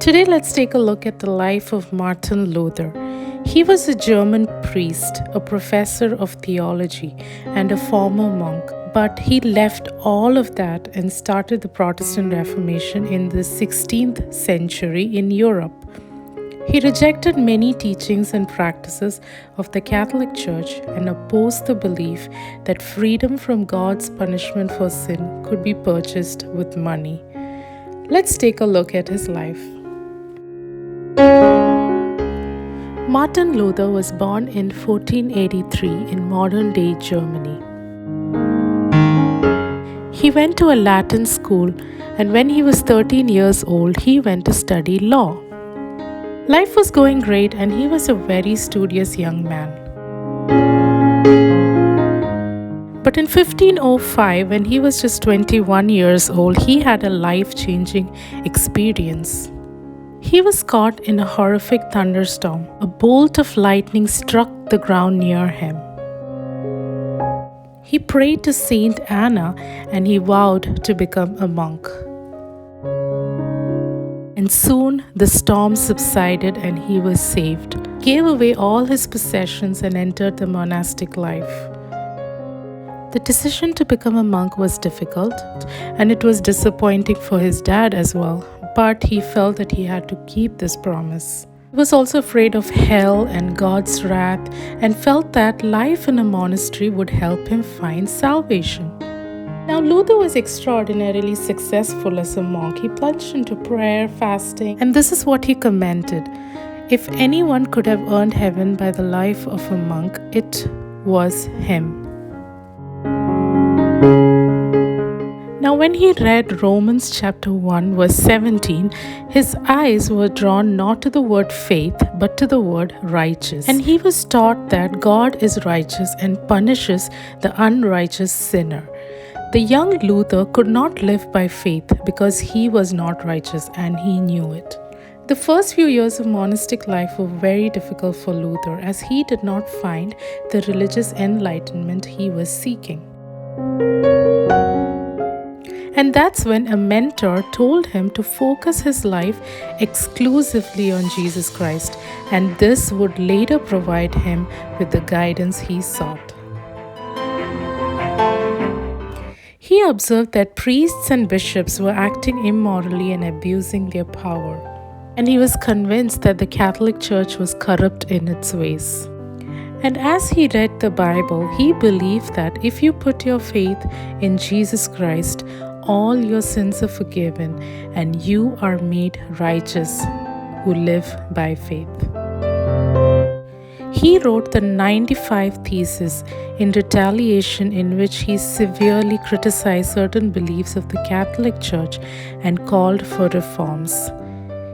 Today, let's take a look at the life of Martin Luther. He was a German priest, a professor of theology, and a former monk. But he left all of that and started the Protestant Reformation in the 16th century in Europe. He rejected many teachings and practices of the Catholic Church and opposed the belief that freedom from God's punishment for sin could be purchased with money. Let's take a look at his life. Martin Luther was born in 1483 in modern-day Germany. He went to a Latin school, and when he was 13 years old, he went to study law. Life was going great, and he was a very studious young man. But in 1505, when he was just 21 years old, he had a life-changing experience. He was caught in a horrific thunderstorm. A bolt of lightning struck the ground near him. He prayed to Saint Anna and he vowed to become a monk. And soon the storm subsided and he was saved. He gave away all his possessions and entered the monastic life. The decision to become a monk was difficult, and it was disappointing for his dad as well, but he felt that he had to keep this promise. He was also afraid of hell and God's wrath and felt that life in a monastery would help him find salvation. Now, Luther was extraordinarily successful as a monk. He plunged into prayer, fasting, and this is what he commented. If anyone could have earned heaven by the life of a monk, it was him. Now, when he read Romans chapter 1 verse 17, his eyes were drawn not to the word faith but to the word righteous. And he was taught that God is righteous and punishes the unrighteous sinner. The young Luther could not live by faith because he was not righteous and he knew it. The first few years of monastic life were very difficult for Luther as he did not find the religious enlightenment he was seeking. And that's when a mentor told him to focus his life exclusively on Jesus Christ, and this would later provide him with the guidance he sought. He observed that priests and bishops were acting immorally and abusing their power, and he was convinced that the Catholic Church was corrupt in its ways. And as he read the Bible, he believed that if you put your faith in Jesus Christ, all your sins are forgiven and you are made righteous who live by faith. He wrote the 95 Theses in retaliation, in which he severely criticized certain beliefs of the Catholic Church and called for reforms.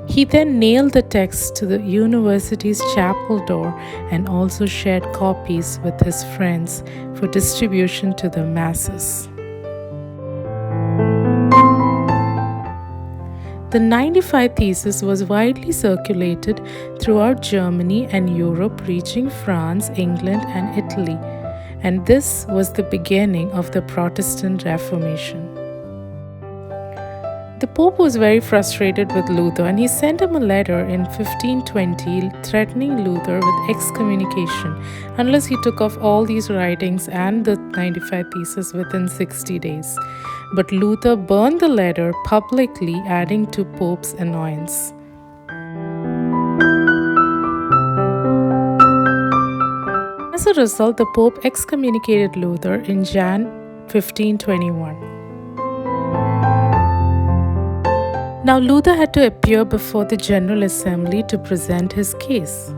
He then nailed the text to the university's chapel door and also shared copies with his friends for distribution to the masses. The 95 Theses was widely circulated throughout Germany and Europe, reaching France, England, and Italy, and this was the beginning of the Protestant Reformation. The Pope was very frustrated with Luther, and he sent him a letter in 1520 threatening Luther with excommunication unless he took off all these writings and the 95 Theses within 60 days. But Luther burned the letter publicly, adding to Pope's annoyance. As a result, the Pope excommunicated Luther in Jan 1521. Now, Luther had to appear before the General Assembly to present his case.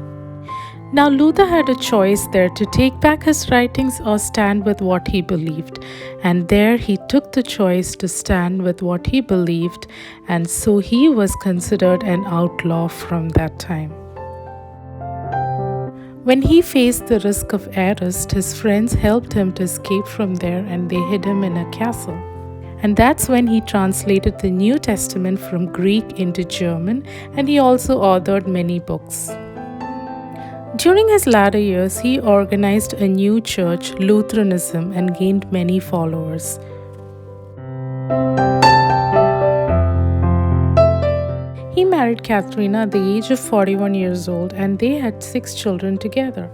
Now, Luther had a choice there to take back his writings or stand with what he believed. And there he took the choice to stand with what he believed, and so he was considered an outlaw from that time. When he faced the risk of arrest, his friends helped him to escape from there and they hid him in a castle. And that's when he translated the New Testament from Greek into German, and he also authored many books. During his latter years, he organized a new church, Lutheranism, and gained many followers. He married Katharina at the age of 41 years old, and they had 6 children together.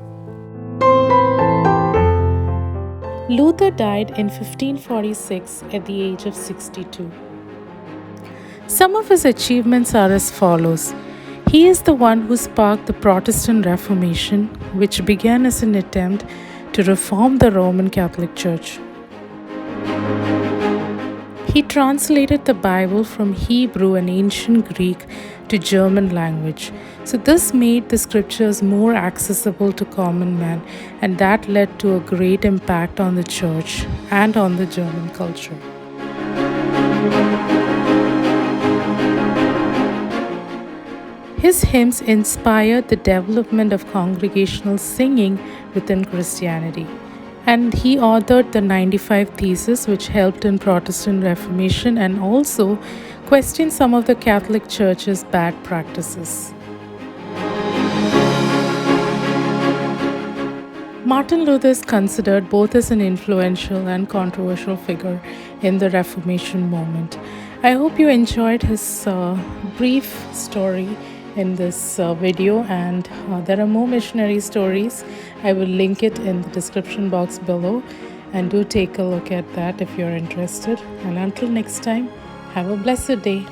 Luther died in 1546 at the age of 62. Some of his achievements are as follows. He is the one who sparked the Protestant Reformation, which began as an attempt to reform the Roman Catholic Church. He translated the Bible from Hebrew and ancient Greek to German language. So this made the scriptures more accessible to common man, and that led to a great impact on the church and on the German culture. His hymns inspired the development of congregational singing within Christianity. And he authored the 95 Theses, which helped in Protestant Reformation and also questioned some of the Catholic Church's bad practices. Martin Luther is considered both as an influential and controversial figure in the Reformation movement. I hope you enjoyed his brief story in this video, and there are more missionary stories. I will link it in the description box below, and do take a look at that if you're interested. And until next time, have a blessed day.